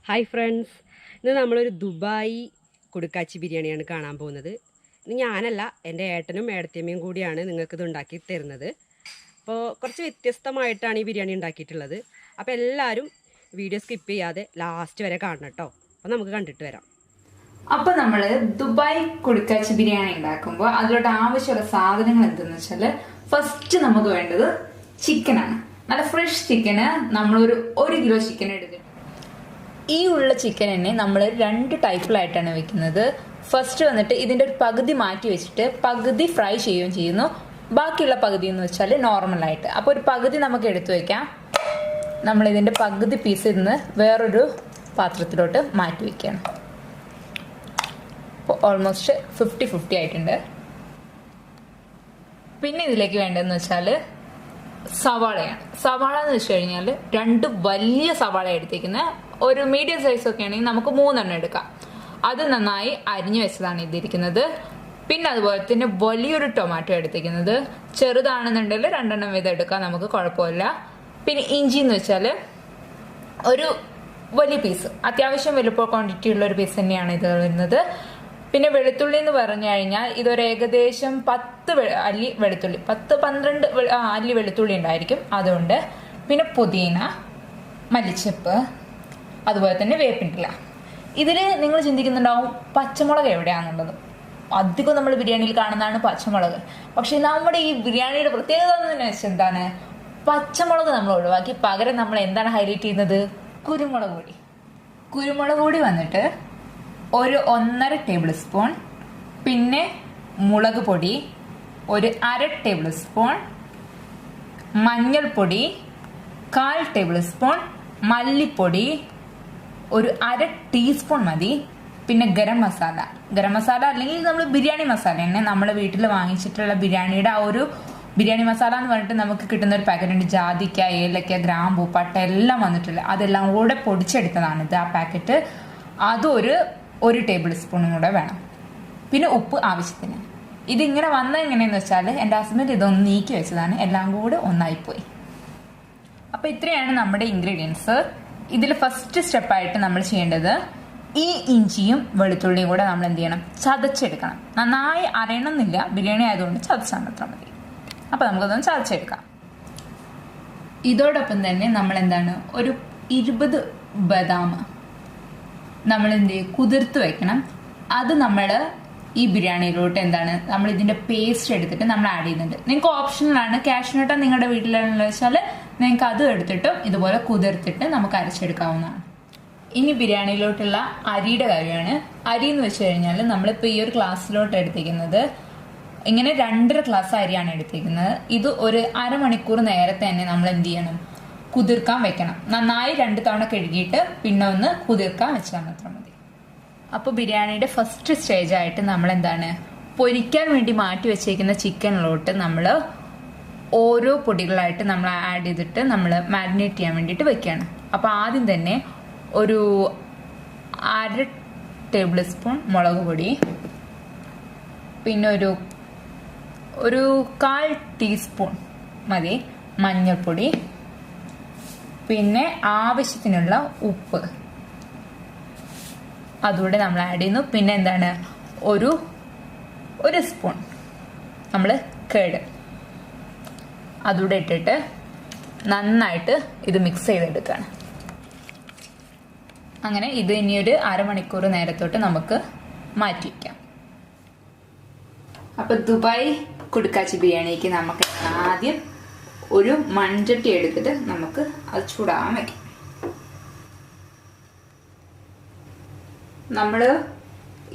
Hi friends, ഇന്ന് നമ്മളൊരു Dubai കുടുക്കാച്ചി ബിരിയാണിയാണ് കാണാൻ പോകുന്നത്. ഇത് ഞാനല്ല, എൻ്റെ ഏട്ടനും ഏടത്തിയമ്മയും കൂടിയാണ് നിങ്ങൾക്കിത് ഉണ്ടാക്കി തരുന്നത്. അപ്പോൾ കുറച്ച് വ്യത്യസ്തമായിട്ടാണ് ഈ ബിരിയാണി ഉണ്ടാക്കിയിട്ടുള്ളത്. അപ്പോൾ എല്ലാവരും വീഡിയോ സ്കിപ്പ് ചെയ്യാതെ ലാസ്റ്റ് വരെ കാണണം കേട്ടോ. അപ്പോൾ നമുക്ക് കണ്ടിട്ട് വരാം. അപ്പോൾ നമ്മൾ ദുബായ് കുടുക്കാച്ചി ബിരിയാണി ഉണ്ടാക്കുമ്പോൾ അതിലോട്ട് ആവശ്യമുള്ള സാധനങ്ങൾ എന്തെന്ന് വെച്ചാൽ, ഫസ്റ്റ് നമുക്ക് വേണ്ടത് ചിക്കനാണ്. നല്ല ഫ്രഷ് ചിക്കന് നമ്മളൊരു 1 കിലോ ചിക്കൻ എടുത്തിട്ട്, ഈ ഉള്ള ചിക്കൻ തന്നെ നമ്മൾ 2 ടൈപ്പിലായിട്ടാണ് വെക്കുന്നത്. ഫസ്റ്റ് വന്നിട്ട് ഇതിൻ്റെ ഒരു പകുതി മാറ്റി വെച്ചിട്ട് പകുതി ഫ്രൈ ചെയ്യുകയും ചെയ്യുന്നു. ബാക്കിയുള്ള പകുതി എന്ന് വെച്ചാൽ നോർമലായിട്ട്. അപ്പോൾ ഒരു പകുതി നമുക്ക് എടുത്തു വയ്ക്കാം. നമ്മളിതിൻ്റെ പകുതി പീസ് ഇന്ന് വേറൊരു പാത്രത്തിലോട്ട് മാറ്റി വയ്ക്കുകയാണ്. അപ്പോൾ ഓൾമോസ്റ്റ് 50-50 ആയിട്ടുണ്ട്. പിന്നെ ഇതിലേക്ക് വേണ്ടതെന്ന് വെച്ചാൽ സവാളയാണ്. സവാള എന്ന് വെച്ച് കഴിഞ്ഞാൽ 2 വലിയ സവാള എടുത്തേക്കുന്നത്. ഒരു മീഡിയം സൈസ് ഒക്കെ ആണെങ്കിൽ നമുക്ക് 3 എണ്ണം എടുക്കാം. അത് നന്നായി അരിഞ്ഞു വെച്ചതാണ് ഇതിരിക്കുന്നത്. പിന്നെ അതുപോലെ തന്നെ വലിയൊരു ടൊമാറ്റോ എടുത്തേക്കുന്നത്. ചെറുതാണെന്നുണ്ടെങ്കിൽ 2 എണ്ണം വീതം എടുക്കാം, നമുക്ക് കുഴപ്പമില്ല. പിന്നെ ഇഞ്ചി എന്ന് വെച്ചാൽ ഒരു വലിയ പീസ്, അത്യാവശ്യം വലിപ്പ ക്വാണ്ടിറ്റി ഉള്ള ഒരു പീസ് തന്നെയാണ് ഇത് വരുന്നത്. പിന്നെ വെളുത്തുള്ളി എന്ന് പറഞ്ഞു കഴിഞ്ഞാൽ ഇതൊരു ഏകദേശം 10 അല്ലി വെളുത്തുള്ളി, 10-12 അല്ലി വെളുത്തുള്ളി ഉണ്ടായിരിക്കും, അതുകൊണ്ട്. പിന്നെ പുതിന, മല്ലിച്ചപ്പ്, അതുപോലെ തന്നെ വേപ്പിൻഡില. ഇതിൽ നിങ്ങൾ ചിന്തിക്കുന്നുണ്ടാവും പച്ചമുളക് എവിടെയാണെന്നുള്ളത്. അധികം നമ്മൾ ബിരിയാണിയിൽ കാണുന്നതാണ് പച്ചമുളക്. പക്ഷെ നമ്മുടെ ഈ ബിരിയാണിയുടെ പ്രത്യേകത എന്ന് വെച്ചാൽ എന്താണ്, പച്ചമുളക് നമ്മൾ ഒഴിവാക്കി പകരം നമ്മൾ എന്താണ് ഹൈലൈറ്റ് ചെയ്യുന്നത്, കുരുമുളക് പൊടി. കുരുമുളക് പൊടി വന്നിട്ട് ഒരു 1.5 ടേബിൾ സ്പൂൺ. പിന്നെ മുളക് പൊടി ഒരു 1/2 ടേബിൾ സ്പൂൺ. മഞ്ഞൾപ്പൊടി 1/4 ടേബിൾ സ്പൂൺ. മല്ലിപ്പൊടി ഒരു 1/2 ടീസ്പൂൺ മതി. പിന്നെ ഗരം മസാല അല്ലെങ്കിൽ നമ്മൾ ബിരിയാണി മസാല തന്നെ, നമ്മൾ വീട്ടിൽ വാങ്ങിച്ചിട്ടുള്ള ബിരിയാണിയുടെ ആ ഒരു ബിരിയാണി മസാല എന്ന് പറഞ്ഞിട്ട് നമുക്ക് കിട്ടുന്ന ഒരു പാക്കറ്റ് ഉണ്ട്. ജാതിക്ക, ഏലക്ക, ഗ്രാമ്പൂ, പട്ട എല്ലാം വന്നിട്ടില്ല, അതെല്ലാം കൂടെ പൊടിച്ചെടുത്തതാണിത്. ആ പാക്കറ്റ് അതൊരു 1 ടേബിൾ സ്പൂണും കൂടെ വേണം. പിന്നെ ഉപ്പ് ആവശ്യത്തിന്. ഇതിങ്ങനെ വന്ന എങ്ങനെയെന്ന് വെച്ചാൽ എൻ്റെ ഹസ്ബൻഡ് ഇതൊന്ന് നീക്കി വെച്ചതാണ്, എല്ലാം കൂടെ ഒന്നായിപ്പോയി. അപ്പോൾ ഇത്രയാണ് നമ്മുടെ ഇൻഗ്രീഡിയൻസ്. ഇതിൽ ഫസ്റ്റ് സ്റ്റെപ്പായിട്ട് നമ്മൾ ചെയ്യേണ്ടത് ഈ ഇഞ്ചിയും വെളുത്തുള്ളിയും കൂടെ നമ്മൾ എന്ത് ചെയ്യണം, ചതച്ചെടുക്കണം. നന്നായി അരയണമെന്നില്ല, ബിരിയാണി ആയതുകൊണ്ട് ചതച്ചാൽ മാത്രം മതി. അപ്പോൾ നമുക്കതൊന്ന് ചതച്ചെടുക്കാം. ഇതോടൊപ്പം തന്നെ നമ്മൾ എന്താണ്, ഒരു 20 ബദാം നമ്മൾ എന്ത് ചെയ്യും, കുതിർത്ത് വെക്കണം. അത് നമ്മൾ ഈ ബിരിയാണിയിലോട്ട് എന്താണ്, നമ്മൾ ഇതിന്റെ പേസ്റ്റ് എടുത്തിട്ട് നമ്മൾ ആഡ് ചെയ്യുന്നുണ്ട്. നിങ്ങൾക്ക് ഓപ്ഷണലാണ്, കാഷ്നട്ട് നിങ്ങളുടെ വീട്ടിലാണെന്ന് വെച്ചാൽ നിങ്ങൾക്ക് അത് എടുത്തിട്ടും ഇതുപോലെ കുതിർത്തിട്ട് നമുക്ക് അരച്ചെടുക്കാവുന്നതാണ്. ഇനി ബിരിയാണിയിലോട്ടുള്ള അരിയുടെ കാര്യമാണ്. അരി എന്ന് വെച്ച് കഴിഞ്ഞാൽ നമ്മളിപ്പോൾ ഈ ഒരു ഗ്ലാസ്സിലോട്ട് എടുത്തിരിക്കുന്നത്, ഇങ്ങനെ 2.5 ഗ്ലാസ് അരിയാണ് എടുത്തിരിക്കുന്നത്. ഇത് ഒരു അരമണിക്കൂർ നേരത്തെ തന്നെ നമ്മൾ എന്ത് ചെയ്യണം, കുതിർക്കാൻ വെക്കണം. നന്നായി 2 തവണ കഴുകിയിട്ട് പിന്നെ ഒന്ന് കുതിർക്കാൻ വെച്ചാൽ മാത്രം മതി. അപ്പോൾ ബിരിയാണിയുടെ ഫസ്റ്റ് സ്റ്റേജ് ആയിട്ട് നമ്മൾ എന്താണ്, പൊരിക്കാൻ വേണ്ടി മാറ്റി വെച്ചേക്കുന്ന ചിക്കനിലോട്ട് നമ്മൾ ഓരോ പൊടികളായിട്ട് നമ്മൾ ആഡ് ചെയ്തിട്ട് നമ്മൾ മാരിനേറ്റ് ചെയ്യാൻ വേണ്ടിയിട്ട് വെക്കുകയാണ്. അപ്പോൾ ആദ്യം തന്നെ ഒരു 1/2 ടേബിൾ സ്പൂൺ മുളക് പൊടി, പിന്നെ ഒരു 1/4 ടീസ്പൂൺ മതി മഞ്ഞൾപ്പൊടി, പിന്നെ ആവശ്യത്തിനുള്ള ഉപ്പ് അതുകൂടെ നമ്മൾ ആഡ് ചെയ്യുന്നു. പിന്നെ എന്താണ്, ഒരു സ്പൂൺ നമ്മൾ കേട് അതുകൂടെ ഇട്ടിട്ട് നന്നായിട്ട് ഇത് മിക്സ് ചെയ്തെടുക്കുകയാണ്. അങ്ങനെ ഇത് ഇനിയൊരു അരമണിക്കൂർ നേരത്തോട്ട് നമുക്ക് മാറ്റി വയ്ക്കാം. അപ്പൊ ദുബായ് കുടുക്കാച്ചി ബിരിയാണിക്ക് നമുക്ക് ആദ്യം ഒരു മൺചട്ടി എടുത്തിട്ട് നമുക്ക് അത് ചൂടാൻ വയ്ക്കാം. നമ്മൾ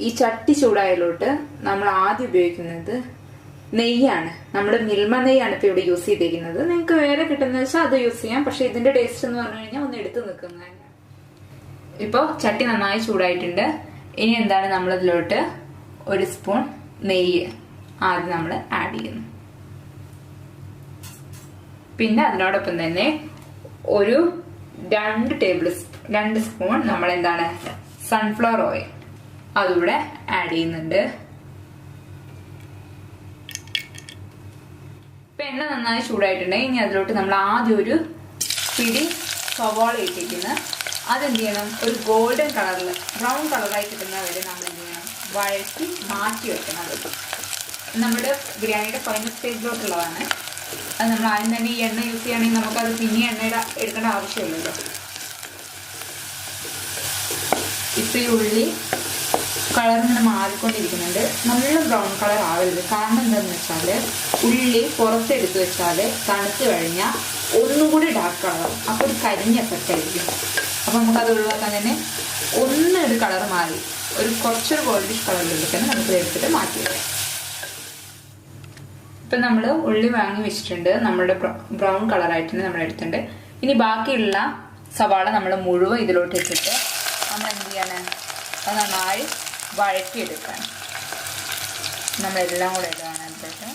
ഈ ചട്ടി ചൂടായതിലോട്ട് നമ്മൾ ആദ്യം ഉപയോഗിക്കുന്നത് നെയ്യാണ്. നമ്മുടെ മിൽമ നെയ്യാണ് ഇപ്പൊ ഇവിടെ യൂസ് ചെയ്തിരിക്കുന്നത്. നിങ്ങൾക്ക് വേറെ കിട്ടുന്ന വെച്ചാൽ അത് യൂസ് ചെയ്യാം. പക്ഷെ ഇതിന്റെ ടേസ്റ്റ് എന്ന് പറഞ്ഞു കഴിഞ്ഞാൽ ഒന്ന് എടുത്തു നിൽക്കുന്നതാണ്. ഇപ്പൊ ചട്ടി നന്നായി ചൂടായിട്ടുണ്ട്. ഇനി എന്താണ്, നമ്മളിതിലോട്ട് 1 സ്പൂൺ നെയ്യ് ആദ്യം നമ്മൾ ആഡ് ചെയ്യുന്നു. പിന്നെ അതിനോടൊപ്പം തന്നെ ഒരു 2 സ്പൂൺ നമ്മൾ എന്താണ്, സൺഫ്ലവർ ഓയിൽ അതുകൂടെ ആഡ് ചെയ്യുന്നുണ്ട്. ഇപ്പൊ എണ്ണ നന്നായി ചൂടായിട്ടുണ്ടെങ്കിൽ ഇനി അതിലോട്ട് നമ്മൾ ആദ്യം ഒരു പിടി സവാള ഇട്ടിരിക്കുന്നത് അതെന്ത് ചെയ്യണം, ഒരു ഗോൾഡൻ കളറിൽ ബ്രൗൺ കളറായി കിട്ടുന്നവരെ നമ്മൾ എന്ത് ചെയ്യണം, വഴറ്റി മാറ്റി വെക്കണം. അത് നമ്മുടെ ബിരിയാണിയുടെ ഫൈനൽ സ്റ്റേജിലോട്ടുള്ളതാണ്. അത് നമ്മൾ ആദ്യം തന്നെ ഈ എണ്ണ യൂസ് ചെയ്യുകയാണെങ്കിൽ നമുക്കത് പിന്നെ എണ്ണയുടെ എടുക്കേണ്ട ആവശ്യമില്ലല്ലോ. ഇപ്പം ഈ ഉള്ളി കളർ ഇങ്ങനെ മാറിക്കൊണ്ടിരിക്കുന്നുണ്ട്. നല്ല ബ്രൗൺ കളർ ആവരുത്. കാരണം എന്താണെന്ന് വെച്ചാൽ ഉള്ളി പുറത്തെടുത്ത് വെച്ചാൽ തണുത്ത് കഴിഞ്ഞാൽ ഒന്നും കൂടി ഡാർക്ക് കളറാവും. അപ്പോൾ ഒരു കരിഞ്ഞ എഫക്റ്റ് ആയിരിക്കും. അപ്പോൾ നമുക്കത് ഒഴിവാക്കാൻ തന്നെ ഒരു കളർ മാറി കുറച്ചൊരു ഗോൾഡിഷ് കളറിലെടുക്കണം. നമുക്ക് എടുത്തിട്ട് മാറ്റി വരാം. ഇപ്പം നമ്മൾ ഉള്ളി വാങ്ങി വെച്ചിട്ടുണ്ട്. നമ്മുടെ ബ്രൗൺ കളറായിട്ട് നമ്മൾ എടുത്തിട്ടുണ്ട്. ഇനി ബാക്കിയുള്ള സവാള നമ്മൾ മുഴുവൻ ഇതിലോട്ട് ഇട്ടിട്ട് നമ്മൾ എന്ത് ചെയ്യാണ്, അത് നന്നായി വഴറ്റിയെടുക്കാൻ. നമ്മളെല്ലാം കൂടെ ഇടുകയാണ് അതിലേക്ക്.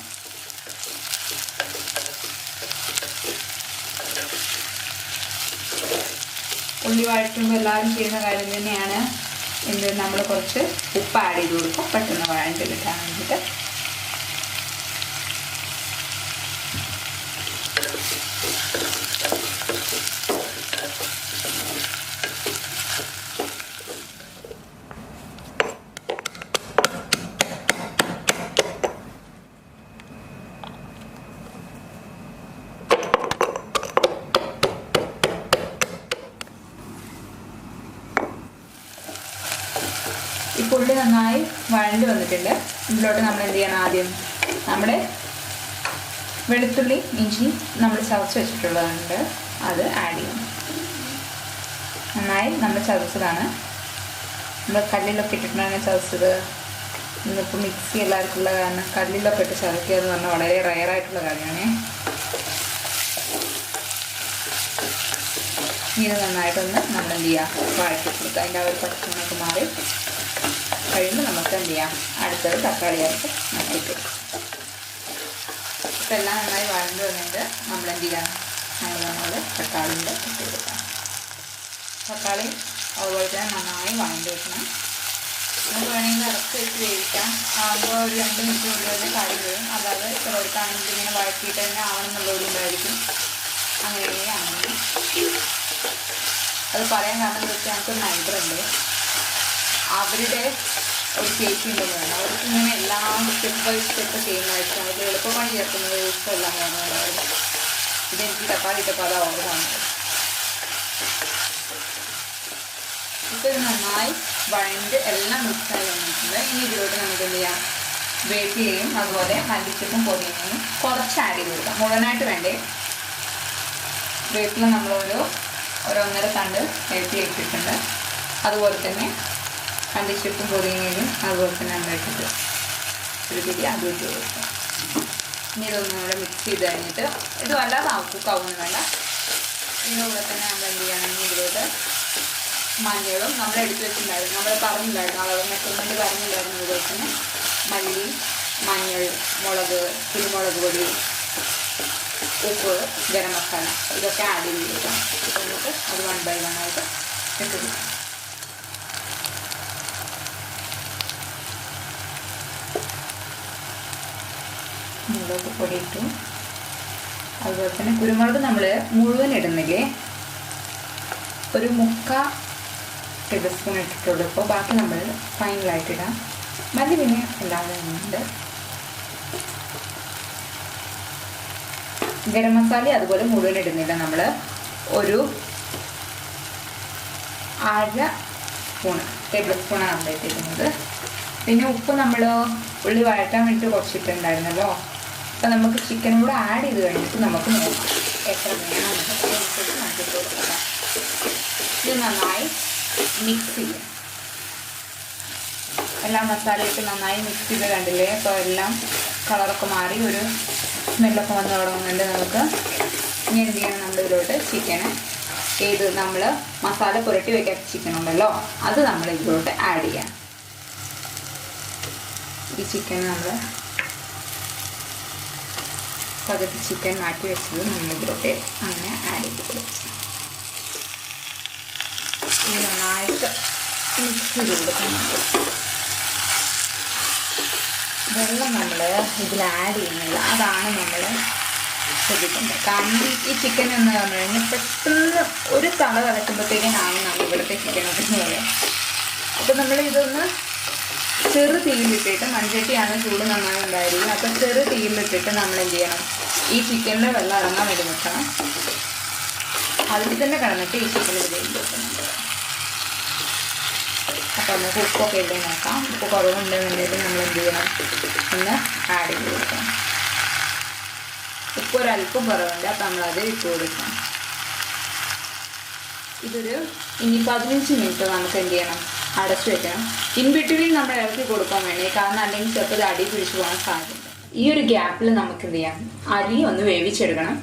ഉള്ളി വഴറ്റുമ്പോൾ എല്ലാവരും ചെയ്യുന്ന കാര്യം തന്നെയാണ് നമ്മൾ കുറച്ച് ഉപ്പ് ആഡ് ചെയ്ത് കൊടുക്കും, പെട്ടെന്ന് വഴറ്റി കിട്ടാൻ വേണ്ടിയിട്ട്. ഈ പുള്ളി നന്നായി വഴണ്ടി വന്നിട്ടുണ്ട്. ഇതിലോട്ട് നമ്മൾ എന്ത് ചെയ്യണം, ആദ്യം നമ്മുടെ വെളുത്തുള്ളി ഇഞ്ചി നമ്മൾ ചതച്ച് വെച്ചിട്ടുള്ളതുണ്ട്, അത് ആഡ് ചെയ്യണം. നന്നായി നമ്മൾ ചതച്ചതാണ്. നമ്മൾ കല്ലിലൊക്കെ ഇട്ടിട്ടാണ് ചതച്ചത്. ഇന്നിപ്പോൾ മിക്സി എല്ലാവർക്കും ഉള്ള കാരണം കല്ലിലൊക്കെ ഇട്ട് ചതക്കുക എന്ന് പറഞ്ഞാൽ വളരെ റയറായിട്ടുള്ള കാര്യമാണ്. ഇത് നന്നായിട്ടൊന്ന് നമ്മൾ എന്ത് ചെയ്യുക, വഴറ്റി കൊടുക്കുക. അതിൻ്റെ ആ ഒരു പച്ചമൊക്കെ മാറി കഴിയുമ്പോൾ നമുക്ക് എന്ത് ചെയ്യാം, അടുത്തത് തക്കാളി ആയിട്ട് മാറ്റിയിട്ട് കൊടുക്കും. ഇപ്പം എല്ലാം നന്നായി വഴണ്ട് വന്നിട്ട് നമ്മൾ എന്ത് ചെയ്യാം, നമ്മൾ തക്കാളിൻ്റെ ഇട്ട് കൊടുക്കാം. തക്കാളി അതുപോലെ തന്നെ നന്നായി വഴണ്ട് വെക്കണം. നമുക്ക് വേണമെങ്കിൽ ഇറക്കി വെച്ച് വേവിക്കാം. ആകുമ്പോൾ ഒരു 2 മിനിറ്റിനുള്ളിൽ തന്നെ കാടി വരും. അല്ലാതെ ചിലവർക്കാണെങ്കിൽ ഇങ്ങനെ വഴറ്റിയിട്ട് തന്നെ ആവണമെന്നുള്ളവരുണ്ടായിരിക്കും. അങ്ങനെ അത് പറയാൻ കാരണം എന്താ വെച്ചാൽ ഞങ്ങൾക്കൊരു നൈബറുണ്ട്. അവരുടെ ഒരു ചേച്ചി ഉണ്ടെന്ന് വേണം. അവർക്ക് ഇങ്ങനെ എല്ലാം സ്റ്റെപ്പ് ബൈ സ്റ്റെപ്പ് ചെയ്യുന്നതായിരിക്കും. അതിൽ എളുപ്പപ്പണി ചേർക്കുന്നത് ഇഷ്ടമെല്ലാം വേണമെന്നായിരുന്നു. ഇതെനിക്ക് തക്കാളി ഇട്ടപ്പോൾ അത് ഓർഡർ വന്നത്. ഇപ്പോൾ ഇത് നന്നായി വഴണ്ട് എല്ലാം മിക്സായി വന്നിട്ടുണ്ട്. ഇനി ഇതിലോട്ട് നമുക്ക് എന്ത് ചെയ്യാം, വേപ്പിലയും അതുപോലെ മല്ലിച്ചപ്പും പൊതിനയും കുറച്ച് ആഡ് ചെയ്ത് കൊടുക്കാം. മുഴുവനായിട്ട് വേണ്ടേ. വേപ്പില നമ്മളൊരു 1.5 തണ്ട് വേപ്പില ഇട്ടിട്ടുണ്ട്. അതുപോലെ തന്നെ മല്ലിച്ചപ്പും പൊതിനയും അതുപോലെ തന്നെ ഉണ്ടാക്കിയിട്ട് ഒരു പിടി അത് ഇട്ട് കൊടുക്കാം. ഇനി ഇതൊന്നും കൂടെ മിക്സ് ചെയ്ത് കഴിഞ്ഞിട്ട് ഇത് വല്ലാതെ കുക്കാവൊന്നും വേണ്ട. ഇതിൻ്റെ കൂടെ തന്നെ നമ്മൾ എന്ത് ചെയ്യണമെങ്കിൽ ഇതിലോട്ട് മഞ്ഞളും നമ്മൾ എടുത്ത് വെച്ചിട്ടുണ്ടായിരുന്നു, നമ്മൾ പറഞ്ഞില്ലായിരുന്നു, അളവ് മെഷർമെൻറ്റ് പറഞ്ഞില്ലായിരുന്നു. അതുപോലെ തന്നെ മല്ലി, മഞ്ഞൾ, മുളക്, കുരുമുളക് പൊടി, ഉപ്പ്, ഗരം മസാല ഇതൊക്കെ ആഡ് ചെയ്ത് കൊടുക്കാം. എന്നിട്ട് അത് 1 by 1 ആയിട്ട് ഇട്ട് കൊടുക്കാം. മുളക് പൊടി ഇട്ടു. അതുപോലെ തന്നെ കുരുമുളക് നമ്മൾ മുഴുവൻ ഇടുന്നില്ലേ, ഒരു 3/4 ടേബിൾ സ്പൂൺ ഇട്ടിട്ടുള്ളൂ. ഇപ്പോൾ ബാക്കി നമ്മൾ ഫൈനലായിട്ടിടാം. മല്ലി പിന്നെ എല്ലാവരും ഇടുന്നുണ്ട്. ഗരം മസാല അതുപോലെ മുഴുവൻ ഇടുന്നില്ല. നമ്മൾ ഒരു 1/2 ടേബിൾ സ്പൂണാണ് നമ്മൾ ഇട്ടിരിക്കുന്നത്. പിന്നെ ഉപ്പ് നമ്മൾ ഉള്ളി വഴറ്റാൻ വേണ്ടിയിട്ട് കുറച്ചിട്ടുണ്ടായിരുന്നല്ലോ. അപ്പം നമുക്ക് ചിക്കനും കൂടെ ആഡ് ചെയ്ത് കഴിഞ്ഞിട്ട് നമുക്ക് നോക്കാം എത്ര വേണം അതിനനുസരിച്ച് നമുക്ക് ഇട്ട് കൊടുക്കാം. ഇത് നന്നായി മിക്സ് ചെയ്യാം. എല്ലാ മസാലയൊക്കെ നന്നായി മിക്സ് ചെയ്ത് കണ്ടില്ലേ. അപ്പോൾ എല്ലാം കളറൊക്കെ മാറി ഒരു സ്മെല്ലൊക്കെ വന്ന് തുടങ്ങുന്നുണ്ട്. നമുക്ക് ഇനി എന്ത് ചെയ്യണം, നമ്മൾ ഇതിലോട്ട് ചിക്കന് നമ്മൾ മസാല പുരട്ടി വെക്കാത്ത ചിക്കൻ ഉണ്ടല്ലോ, അത് നമ്മൾ ഇതിലോട്ട് ആഡ് ചെയ്യാം. ഈ ചിക്കൻ നമ്മൾ പകുതി ചിക്കൻ മാറ്റി വെച്ചത് നമ്മൾ ഇതിലോട്ട് അങ്ങനെ ആഡ് ചെയ്ത് കൊടുക്കും. ഇത് നന്നായിട്ട് മിക്സ് ചെയ്ത് കൊടുക്കണം. വെള്ളം നമ്മൾ ഇതിൽ ആഡ് ചെയ്യുന്നില്ല. അതാണ് നമ്മൾ ശ്രദ്ധിക്കേണ്ടത്. കാരണം ഈ ചിക്കൻ എന്ന് പറഞ്ഞു കഴിഞ്ഞാൽ പെട്ടെന്ന് ഒരു തള തിളക്കുമ്പോഴത്തേക്കാണ് ഇവിടുത്തെ ചിക്കനൊക്കെ എന്ന് പറയാം. അപ്പം നമ്മൾ ഇതൊന്ന് ചെറു തീയിലിട്ടിട്ട്, മൺചട്ടിയാണ് ചൂട് നന്നായി ഉണ്ടായിരിക്കും, അപ്പം ചെറു തീയിലിട്ടിട്ട് നമ്മൾ എന്ത് ചെയ്യണം, ഈ ചിക്കനിലെ വെള്ളം ഇറങ്ങാൻ വേണ്ടി നിൽക്കണം. അതിൽ തന്നെ കിടന്നിട്ട് ഈ ചിക്കൻ ഇതിലേക്ക് വെക്കുന്നുണ്ട്. അപ്പോൾ നമുക്ക് ഉപ്പൊക്കെ ഇട്ട് നോക്കാം. ഉപ്പ് കുറവുണ്ടെന്നുണ്ടെങ്കിൽ നമ്മൾ എന്ത് ചെയ്യണം, ഒന്ന് ആഡ് ചെയ്ത് കൊടുക്കണം. ഉപ്പ് ഒരല്പം കുറവുണ്ട്, അപ്പം നമ്മളത് ഇട്ട് കൊടുക്കണം. ഇതൊരു ഇനി 15 മിനിറ്റ് നമുക്ക് എന്ത് ചെയ്യണം, അടച്ചു വെക്കണം. ഇൻ ബിറ്റ്വീൻ നമ്മൾ ഇറക്കി കൊടുക്കാൻ വേണ്ടി, കാരണം അല്ലെങ്കിൽ ചിലപ്പോൾ ഇത് അടി പിടിച്ചു പോകാൻ സാധ്യത. ഈ ഒരു ഗ്യാപ്പിൽ നമുക്ക് എന്ത് ചെയ്യാം, അരി ഒന്ന് വേവിച്ചെടുക്കണം.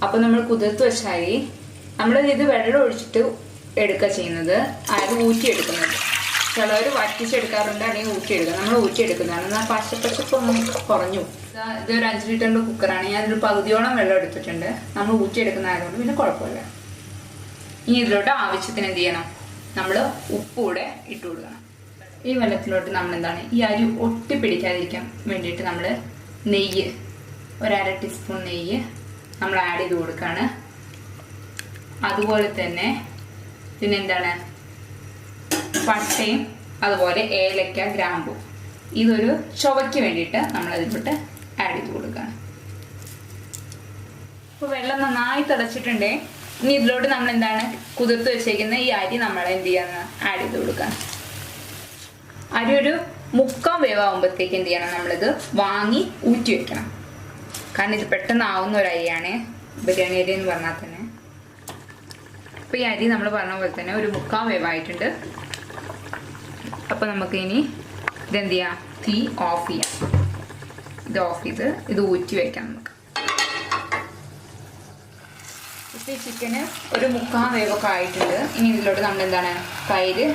അപ്പോൾ നമ്മൾ കുതിർത്ത് വെച്ച അരി നമ്മൾ ഇത് വെള്ളം ഒഴിച്ചിട്ട് എടുക്കുക ചെയ്യുന്നത്, അരി ഊറ്റിയെടുക്കുന്നത്. ചിലവർ വറ്റിച്ചെടുക്കാറുണ്ട്, അല്ലെങ്കിൽ ഊറ്റിയെടുക്കുക. നമ്മൾ ഊറ്റിയെടുക്കുന്നതാണ്. എന്നാൽ പച്ചപ്പൊന്ന് കുറഞ്ഞു. ഇതൊരു 5 ലിറ്ററിൻ്റെ കുക്കറാണ്. ഞാനൊരു പകുതിയോളം വെള്ളം എടുത്തിട്ടുണ്ട്. നമ്മൾ ഊറ്റിയെടുക്കുന്നതായതുകൊണ്ട് പിന്നെ കുഴപ്പമില്ല. ഇനി ഇതിലോട്ട് ആവശ്യത്തിന് എന്ത് ചെയ്യണം, നമ്മൾ ഉപ്പ് കൂടെ ഇട്ട് കൊടുക്കണം. ഈ വെള്ളത്തിലോട്ട് നമ്മൾ എന്താണ്, ഈ അരി ഒട്ടിപ്പിടിക്കാതിരിക്കാൻ വേണ്ടിയിട്ട് നമ്മൾ നെയ്യ്, 1/2 ടീസ്പൂൺ നെയ്യ് നമ്മൾ ആഡ് ചെയ്ത് കൊടുക്കുകയാണ്. അതുപോലെ തന്നെ പിന്നെ എന്താണ്, പട്ടയും അതുപോലെ ഏലക്ക, ഗ്രാമ്പു, ഇതൊരു ചുവയ്ക്ക് വേണ്ടിയിട്ട് നമ്മൾ അതിലോട്ട് ആഡ് ചെയ്ത് കൊടുക്കുകയാണ്. അപ്പോൾ വെള്ളം നന്നായി തിളച്ചിട്ടുണ്ടേ. ഇനി ഇതിലോട്ട് നമ്മൾ എന്താണ്, കുതിർത്ത് വെച്ചേക്കുന്ന ഈ അരി നമ്മൾ എന്ത് ചെയ്യാന്ന് ആഡ് ചെയ്ത് കൊടുക്കാം. അരി ഒരു 3/4 വേവാകുമ്പോഴത്തേക്ക് എന്ത് ചെയ്യണം, നമ്മളിത് വാങ്ങി ഊറ്റി വെക്കണം. കാരണം ഇത് പെട്ടെന്ന് ആവുന്ന ഒരു അരിയാണ്, ബിരിയാണി അരി എന്ന് പറഞ്ഞാൽ തന്നെ. അപ്പോൾ ഈ അരി നമ്മൾ പറഞ്ഞ പോലെ തന്നെ ഒരു 3/4 വേവായിട്ടുണ്ട്. അപ്പോൾ നമുക്ക് ഇനി ഇതെന്ത് ചെയ്യാം, തീ ഓഫ് ചെയ്യാം. ഇത് ഓഫ് ചെയ്ത് ഇത് ഊറ്റി വയ്ക്കാം നമുക്ക്. ഇപ്പോൾ ഈ ചിക്കന് ഒരു 3/4 വേവൊക്കെ ആയിട്ടുണ്ട്. ഇനി ഇതിലോട്ട് നമ്മൾ എന്താണ്, തൈര്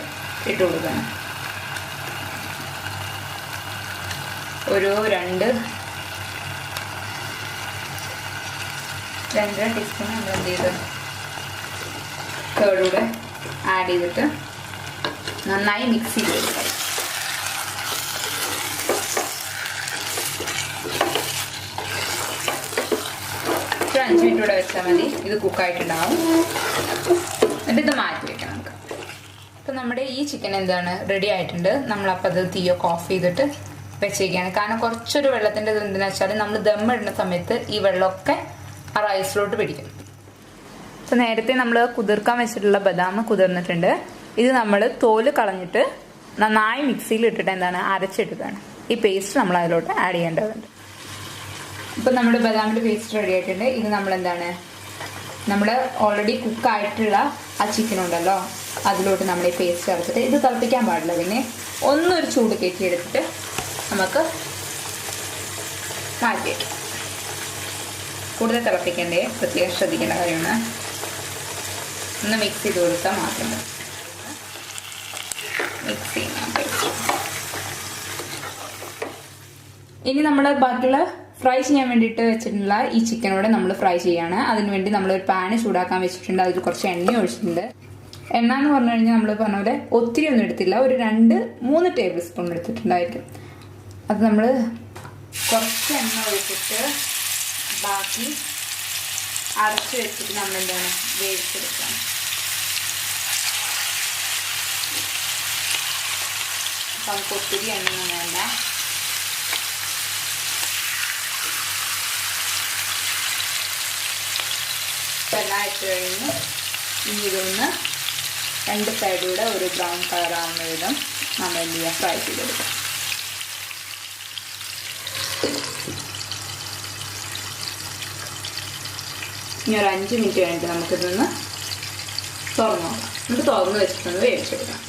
ഇട്ട് കൊടുക്കണം. ഒരു 2-2.5 ടീസ്പൂൺ നമ്മൾ എന്ത് ചെയ്ത് കേടൂടെ ആഡ് ചെയ്തിട്ട് നന്നായി മിക്സ് ചെയ്ത് കൊടുക്കാം. ഒരു 5 മിനിറ്റ് കൂടെ വെച്ചാൽ മതി, ഇത് കുക്കായിട്ടുണ്ടാവും. എന്നിട്ട് ഇത് മാറ്റി വെക്കണം നമുക്ക്. അപ്പം നമ്മുടെ ഈ ചിക്കൻ എന്താണ് റെഡി ആയിട്ടുണ്ട്. നമ്മളപ്പോൾ അത് തീയൊക്കെ ഓഫ് ചെയ്തിട്ട് വെച്ചേക്കാണ്. കാരണം കുറച്ചൊരു വെള്ളത്തിൻ്റെ ഇത് എന്തെന്ന് വെച്ചാൽ നമ്മൾ ദം ഇടുന്ന സമയത്ത് ഈ വെള്ളമൊക്കെ ആ റൈസിലോട്ട് പിടിക്കും. അപ്പം നേരത്തെ നമ്മൾ കുതിർക്കാൻ വെച്ചിട്ടുള്ള ബദാം കുതിർന്നിട്ടുണ്ട്. ഇത് നമ്മൾ തോല് കളഞ്ഞിട്ട് നന്നായി മിക്സിയിൽ ഇട്ടിട്ട് എന്താണ് അരച്ചെടുക്കുകയാണ്. ഈ പേസ്റ്റ് നമ്മൾ അതിലോട്ട് ആഡ് ചെയ്യേണ്ടതുണ്ട്. ഇപ്പം നമ്മുടെ ബദാമിൻ്റെ പേസ്റ്റ് റെഡി ആയിട്ടുണ്ട്. ഇത് നമ്മളെന്താണ്, നമ്മൾ ഓൾറെഡി കുക്കായിട്ടുള്ള ആ ചിക്കൻ ഉണ്ടല്ലോ, അതിലോട്ട് നമ്മൾ ഈ പേസ്റ്റ് ചേർത്തിട്ട് ഇത് തിളപ്പിക്കാൻ പാടില്ല. പിന്നെ ഒന്നൊരു ചൂട് കയറ്റി എടുത്തിട്ട് നമുക്ക് മാറ്റി വയ്ക്കാം. കൂടുതൽ തിളപ്പിക്കേണ്ടേ, പ്രത്യേകം ശ്രദ്ധിക്കേണ്ട കാര്യമാണ്. ഒന്ന് മിക്സ് ചെയ്ത് കൊടുത്താൽ മാത്രം മതി. മിക്സ് ചെയ്യാം. ഇനി നമ്മൾ ബാക്കിയുള്ള ഫ്രൈ ചെയ്യാൻ വേണ്ടിയിട്ട് വെച്ചിട്ടുള്ള ഈ ചിക്കനോടെ നമ്മൾ ഫ്രൈ ചെയ്യാണ്. അതിനുവേണ്ടി നമ്മളൊരു പാന് ചൂടാക്കാൻ വെച്ചിട്ടുണ്ട്. അതിൽ കുറച്ച് എണ്ണ ഒഴിച്ചിട്ടുണ്ട്. എണ്ണ എന്ന് പറഞ്ഞു കഴിഞ്ഞാൽ നമ്മൾ പറഞ്ഞ പോലെ ഒത്തിരി ഒന്നും എടുത്തില്ല, ഒരു 2-3 ടേബിൾ സ്പൂൺ എടുത്തിട്ടുണ്ടായിരിക്കും. അത് നമ്മൾ കുറച്ച് എണ്ണ ഒഴിച്ചിട്ട് ബാക്കി അടച്ച് വെച്ചിട്ട് നമ്മൾ എന്താണ് വേവിച്ചെടുക്കാം. അപ്പം നമുക്ക് ഒത്തിരി എണ്ണയൊന്നും വേണ്ട. എല്ലാം ഇട്ട് കഴിഞ്ഞ് ഇനി ഇതൊന്ന് 2 സൈഡിലൂടെ ഒരു ബ്രൗൺ കളറാവുന്ന വിധം നമ്മൾ എന്ത് ചെയ്യുക, ഫ്രൈ ചെയ്തെടുക്കാം. ഇനി ഒരു 5 മിനിറ്റ് കഴിഞ്ഞിട്ട് നമുക്കിതൊന്ന് തുറന്നു നോക്കാം. നമുക്ക് തുറന്ന് വെച്ചിട്ടൊന്ന് വേവിച്ചെടുക്കാം.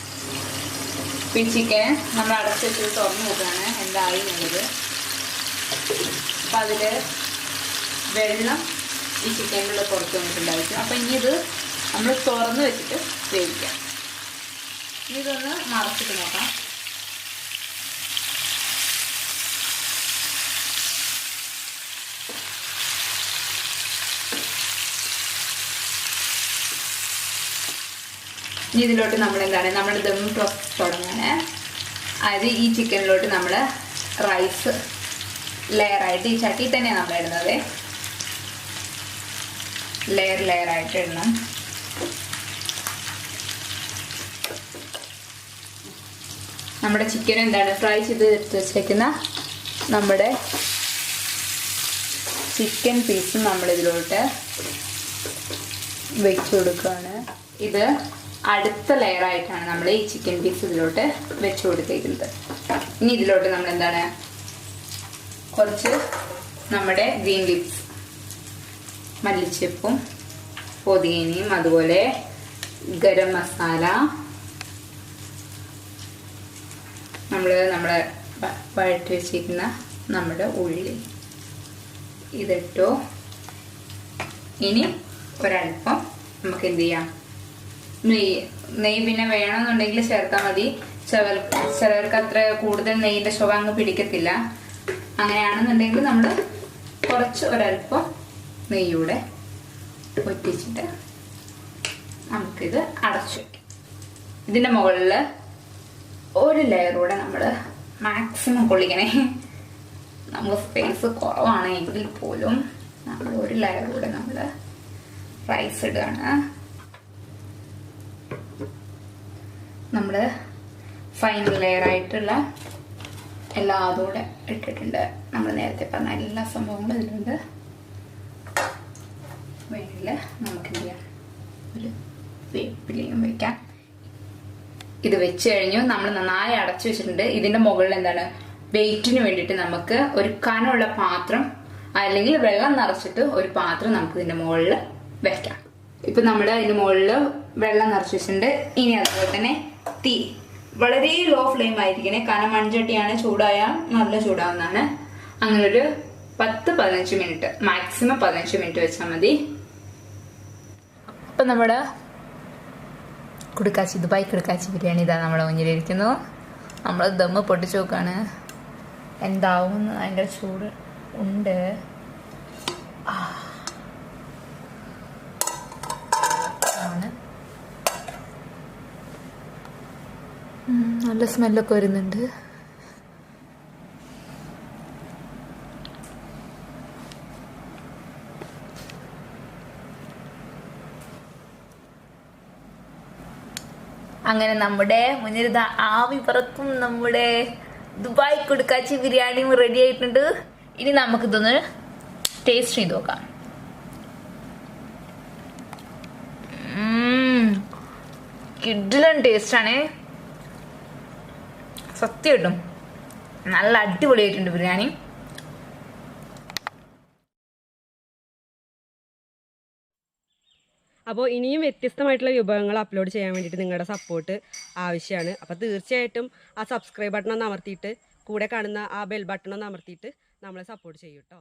അപ്പോൾ ഈ ചിക്കൻ നമ്മൾ അടച്ച് വെച്ചിട്ട് തുറന്ന് നോക്കുകയാണ് എന്തായി എന്നുള്ളത്. അപ്പം അതിൽ വെള്ളം ഈ ചിക്കനിലുള്ള പുറത്ത് വന്നിട്ടുണ്ടായിരിക്കും. അപ്പം ഇനി ഇത് നമ്മൾ തുറന്ന് വെച്ചിട്ട് വേവിക്കാം. ഇനി ഇതൊന്ന് മറച്ചിട്ട് നോക്കാം. ഇനി ഇതിലോട്ട് നമ്മൾ എന്താണ്, നമ്മൾ ദം പ്രോസസ് തുടങ്ങാണ്. അതായത് ഈ ചിക്കനിലോട്ട് നമ്മൾ റൈസ് ലെയറായിട്ട് ഈ ചട്ടി തന്നെയാണ് നമ്മൾ ഇടുന്നത്. ലെയർ ആയിട്ട് ഇടണം. നമ്മുടെ ചിക്കൻ എന്താണ് ഫ്രൈ ചെയ്ത് എടുത്ത് വെച്ചേക്കുന്ന നമ്മുടെ ചിക്കൻ പീസ് നമ്മളിതിലോട്ട് വെച്ച് കൊടുക്കുകയാണ്. ഇത് അടുത്ത ലെയറായിട്ടാണ് നമ്മൾ ഈ ചിക്കൻ പീസ് ഇതിലോട്ട് വെച്ച് കൊടുത്തേക്കുന്നത്. ഇനി ഇതിലോട്ട് നമ്മൾ എന്താണ് കുറച്ച് നമ്മുടെ ഗ്രീൻ ലീവ്സ്, മല്ലിച്ചപ്പും പുതിനയും അതുപോലെ ഗരം മസാല, നമ്മുടെ വഴറ്റി വെച്ചിരിക്കുന്ന നമ്മുടെ ഉള്ളി ഇതിട്ടോ. ഇനി ഒരല്പം നമുക്ക് എന്ത് ചെയ്യാം, നെയ്യ് പിന്നെ വേണമെന്നുണ്ടെങ്കിൽ ചേർത്താൽ മതി. ചിലർക്ക് അത്ര കൂടുതൽ നെയ്യിൻ്റെ ശോഭ അങ്ങ് പിടിക്കത്തില്ല. അങ്ങനെയാണെന്നുണ്ടെങ്കിൽ നമ്മൾ കുറച്ച് ഒരല്പം നെയ്യൂടെ ഒറ്റിച്ചിട്ട് നമുക്കിത് അടച്ചു വയ്ക്കാം. ഇതിൻ്റെ മുകളിൽ ഒരു ലെയറൂടെ നമ്മൾ മാക്സിമം കൊള്ളിക്കണേ. നമുക്ക് സ്പേസ് കുറവാണ് എങ്കിൽ പോലും നമ്മൾ ഒരു ലെയറൂടെ നമ്മൾ റൈസ് ഇടുകയാണ്. നമ്മൾ ഫൈനൽ ലെയറായിട്ടുള്ള എല്ലാ അതുകൂടെ ഇട്ടിട്ടുണ്ട്. നമ്മൾ നേരത്തെ പറഞ്ഞ എല്ലാ സംഭവങ്ങളും ഇതിലുണ്ട്. വേണമെങ്കിൽ നമുക്ക് എന്ത് ചെയ്യാം, ഒരു വേപ്പിലയും വയ്ക്കാം. ഇത് വെച്ച് കഴിഞ്ഞു നമ്മൾ നന്നായി അടച്ചു വെച്ചിട്ടുണ്ട്. ഇതിന്റെ മുകളിൽ എന്താണ് വെയിറ്റിന് വേണ്ടിയിട്ട് നമുക്ക് ഒരു കനമുള്ള പാത്രം അല്ലെങ്കിൽ വെള്ളം നിറച്ചിട്ട് ഒരു പാത്രം നമുക്ക് ഇതിന്റെ മുകളിൽ വെക്കാം. ഇപ്പൊ നമ്മൾ അതിന്റെ മുകളിൽ വെള്ളം നിറച്ച് വെച്ചിട്ടുണ്ട്. ഇനി അതുപോലെ തന്നെ തീ വളരെ ലോ ഫ്ലെയിം ആയിരിക്കണേ, കാരണം മൺചട്ടിയാണ്, ചൂടായാൽ നല്ല ചൂടാവുന്നതാണ്. അങ്ങനെ ഒരു 10-15 മിനിറ്റ്, മാക്സിമം 15 മിനിറ്റ് വെച്ചാൽ മതി. ഇപ്പൊ നമ്മുടെ ദുബായ് കുടുക്കാച്ചി ബിരിയാണി ഇതാ നമ്മുടെ മുന്നിലിരിക്കുന്നു. നമ്മൾ ദമ്മ് പൊട്ടിച്ചു നോക്കാണ് എന്താവും. അതിൻ്റെ ചൂട് ഉണ്ട്. ആണ് നല്ല സ്മെല്ലൊക്കെ വരുന്നുണ്ട്. അങ്ങനെ നമ്മുടെ മുന്നിൽ ആവി പറക്കും നമ്മുടെ ദുബായ് കുടുക്കാച്ചി ബിരിയാണിയും റെഡി ആയിട്ടുണ്ട്. ഇനി നമുക്കിതൊന്ന് ടേസ്റ്റ് ചെയ്ത് നോക്കാം. കിഡിലൻ ടേസ്റ്റാണ്, സത്യം കിട്ടും. നല്ല അടിപൊളിയായിട്ടുണ്ട് ബിരിയാണി. അപ്പോൾ ഇനിയും വ്യത്യസ്തമായിട്ടുള്ള വിഭവങ്ങൾ അപ്ലോഡ് ചെയ്യാൻ വേണ്ടിയിട്ട് നിങ്ങളുടെ സപ്പോർട്ട് ആവശ്യമാണ്. അപ്പോൾ തീർച്ചയായിട്ടും ആ സബ്സ്ക്രൈബ് ബട്ടൺ ഒന്ന് അമർത്തിയിട്ട് കൂടെ കാണുന്ന ആ ബെൽ ബട്ടൺ ഒന്ന് അമർത്തിയിട്ട് നമ്മളെ സപ്പോർട്ട് ചെയ്യൂ കേട്ടോ.